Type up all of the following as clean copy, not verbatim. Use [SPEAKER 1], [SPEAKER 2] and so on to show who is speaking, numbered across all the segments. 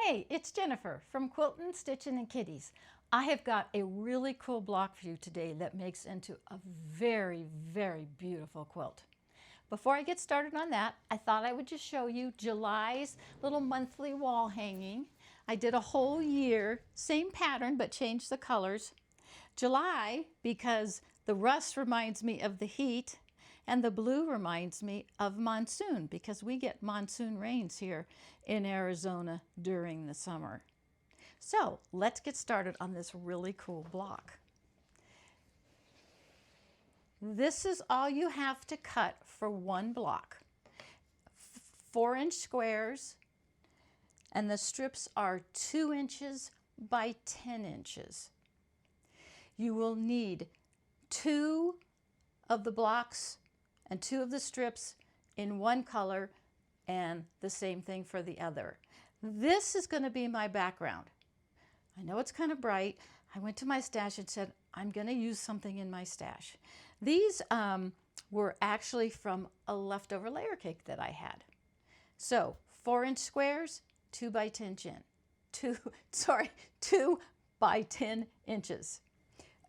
[SPEAKER 1] Hey, it's Jennifer from Quiltin', Stitchin' and Kitties. I have got a really cool block for you today that makes into a very, very beautiful quilt. Before I get started on that, I thought I would just show you July's little monthly wall hanging. I did a whole year, same pattern, but changed the colors. July, because the rust reminds me of the heat, and the blue reminds me of monsoon, because we get monsoon rains here in Arizona during the summer. So let's get started on this really cool block. This is all you have to cut for one block. 4-inch squares, and the strips are 2 inches by 10 inches. You will need 2 of the blocks and 2 of the strips in one color, and the same thing for the other. This is going to be my background. I know it's kind of bright. I went to my stash and said, I'm going to use something in my stash. These were actually from a leftover layer cake that I had. So 4-inch squares, 2 by 10 2 by 10 inches.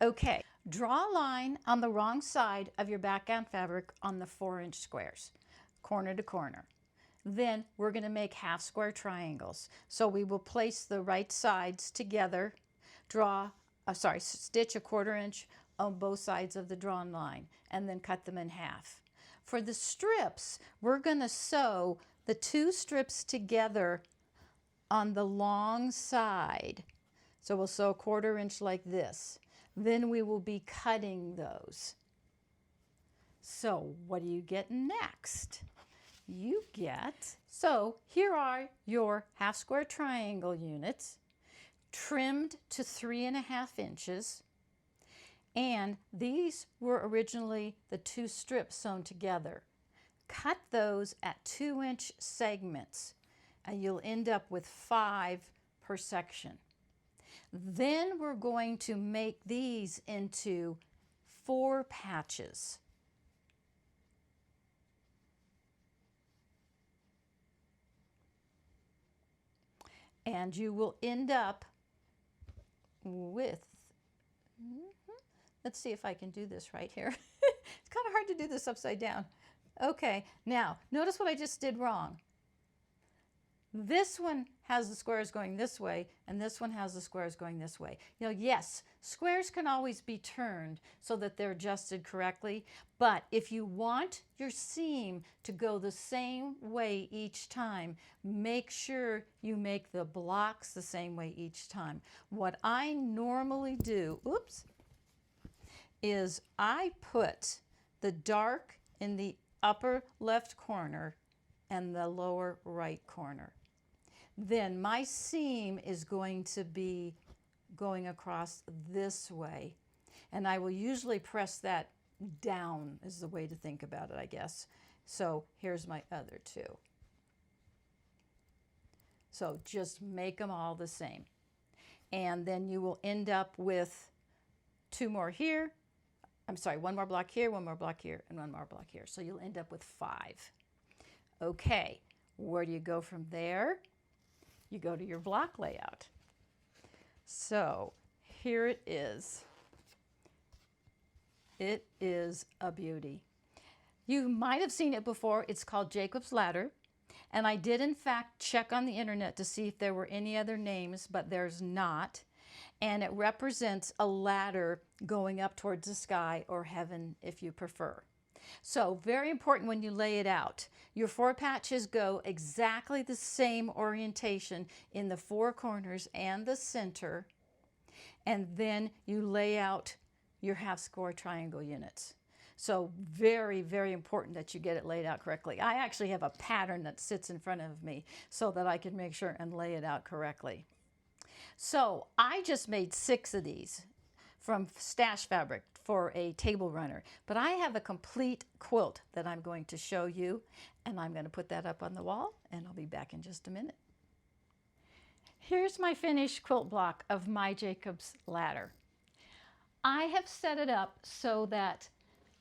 [SPEAKER 1] Okay, draw a line on the wrong side of your background fabric on the 4-inch squares, corner to corner. Then we're going to make half square triangles. So we will place the right sides together, stitch a 1/4 inch on both sides of the drawn line, and then cut them in half. For the strips, we're going to sew the 2 strips together on the long side. So we'll sew a 1/4 inch like this. Then we will be cutting those. So what do you get next? You get, so here are your half square triangle units, trimmed to 3.5 inches. And these were originally the 2 strips sewn together. Cut those at 2-inch segments, and you'll end up with 5 per section. Then we're going to make these into 4 patches. And you will end up with, let's see if I can do this right here. It's kind of hard to do this upside down. Okay, now notice what I just did wrong. This one has the squares going this way, and this one has the squares going this way. You know, yes, squares can always be turned so that they're adjusted correctly, but if you want your seam to go the same way each time, make sure you make the blocks the same way each time. What I normally do, is I put the dark in the upper left corner and the lower right corner. Then my seam is going to be going across this way, and I will usually press that down is the way to think about it, I guess. So here's my other 2. So just make them all the same, and then you will end up with 2 more here. I'm sorry, 1 more block here, 1 more block here, and 1 more block here. So you'll end up with 5. Okay, where do you go from there? You go to your block layout. So here it is. It is a beauty. You might have seen it before. It's called Jacob's Ladder. And I did in fact check on the internet to see if there were any other names, but there's not. And it represents a ladder going up towards the sky or heaven if you prefer. So very important when you lay it out. Your 4 patches go exactly the same orientation in the 4 corners and the center. And then you lay out your half square triangle units. So very, very important that you get it laid out correctly. I actually have a pattern that sits in front of me so that I can make sure and lay it out correctly. So I just made 6 of these from stash fabric for a table runner, but I have a complete quilt that I'm going to show you, and I'm going to put that up on the wall, and I'll be back in just a minute. Here's my finished quilt block of my Jacob's Ladder. I have set it up so that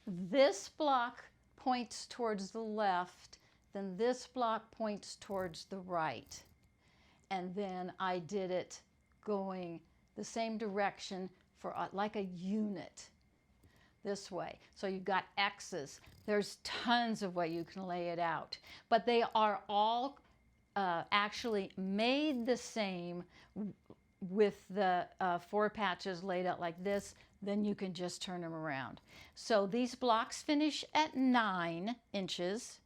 [SPEAKER 1] this block points towards the left, then this block points towards the right. and then I did it going the same direction for like a unit this way. So you've got X's. There's tons of way you can lay it out, but they are all actually made the same with the 4 patches laid out like this. Then you can just turn them around. So these blocks finish at 9 inches,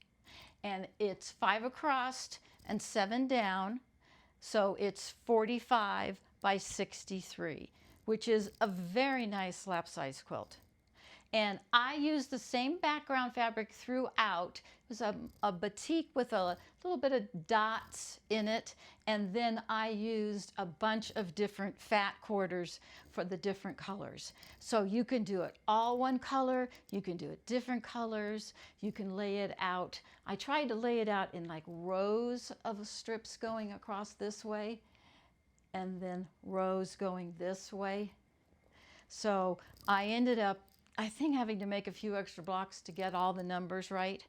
[SPEAKER 1] and it's 5 across and 7 down. So it's 45 by 63, which is a very nice lap size quilt. And I used the same background fabric throughout. It was a batik with a little bit of dots in it. And then I used a bunch of different fat quarters for the different colors. So you can do it all one color. You can do it different colors. You can lay it out. I tried to lay it out in like rows of strips going across this way, and then rows going this way. So I ended up, I think, having to make a few extra blocks to get all the numbers right.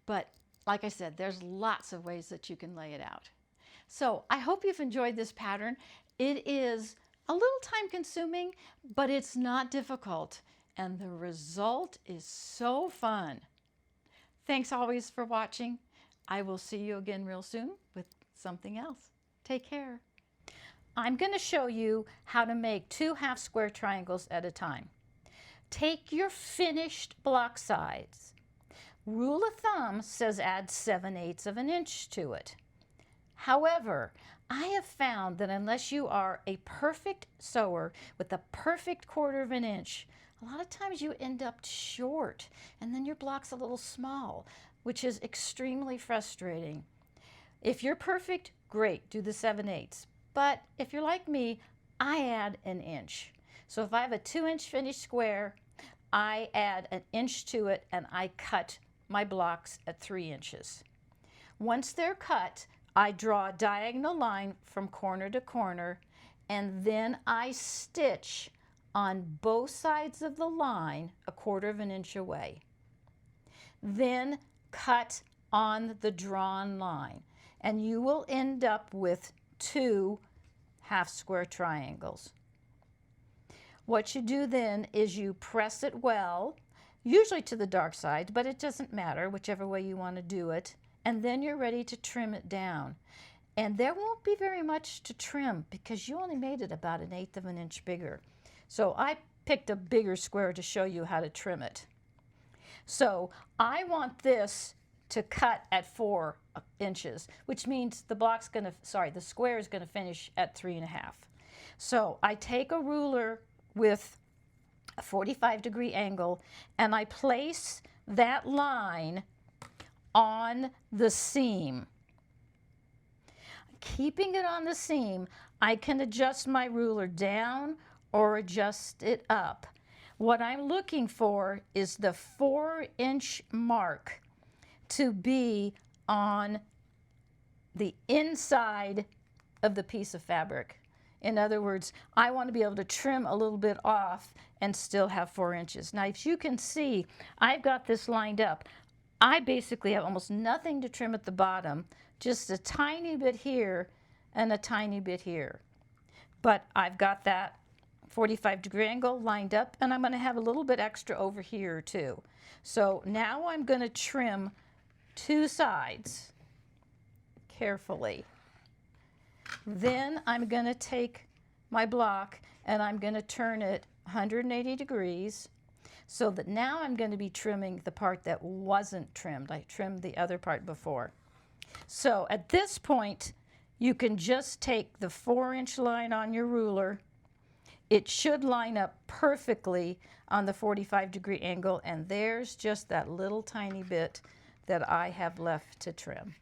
[SPEAKER 1] But like I said, there's lots of ways that you can lay it out. So I hope you've enjoyed this pattern. It is a little time consuming, but it's not difficult. And the result is so fun. Thanks always for watching. I will see you again real soon with something else. Take care. I'm going to show you how to make 2 half square triangles at a time. Take your finished block size. Rule of thumb says add 7/8 of an inch to it. However, I have found that unless you are a perfect sewer with a perfect 1/4 of an inch, a lot of times you end up short, and then your block's a little small, which is extremely frustrating. If you're perfect, great, do the 7/8. But if you're like me, I add an inch. So if I have a 2-inch finished square, I add an inch to it, and I cut my blocks at 3 inches. Once they're cut, I draw a diagonal line from corner to corner, and then I stitch on both sides of the line a 1/4 of an inch away. Then cut on the drawn line, and you will end up with 2 half square triangles. What you do then is you press it well, usually to the dark side, but it doesn't matter, whichever way you want to do it, and then you're ready to trim it down. And there won't be very much to trim because you only made it about 1/8 of an inch bigger. So I picked a bigger square to show you how to trim it. So I want this to cut at 4 inches, which means the square is going to finish at 3.5. So I take a ruler with a 45-degree angle, and I place that line on the seam. Keeping it on the seam, I can adjust my ruler down or adjust it up. What I'm looking for is the 4-inch mark to be on the inside of the piece of fabric. In other words, I want to be able to trim a little bit off and still have 4 inches. Now, as you can see, I've got this lined up. I basically have almost nothing to trim at the bottom, just a tiny bit here and a tiny bit here. But I've got that 45-degree angle lined up, and I'm going to have a little bit extra over here too. So now I'm going to trim 2 sides carefully. Then I'm going to take my block and I'm going to turn it 180 degrees so that now I'm going to be trimming the part that wasn't trimmed. I trimmed the other part before. So at this point, you can just take the 4-inch line on your ruler. It should line up perfectly on the 45-degree angle, and there's just that little tiny bit that I have left to trim.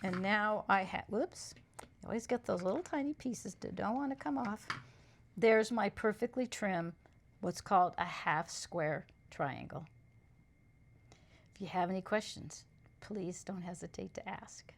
[SPEAKER 1] And now I have, whoops, you always get those little tiny pieces that don't want to come off. There's my perfectly trim, what's called a half square triangle. If you have any questions, please don't hesitate to ask.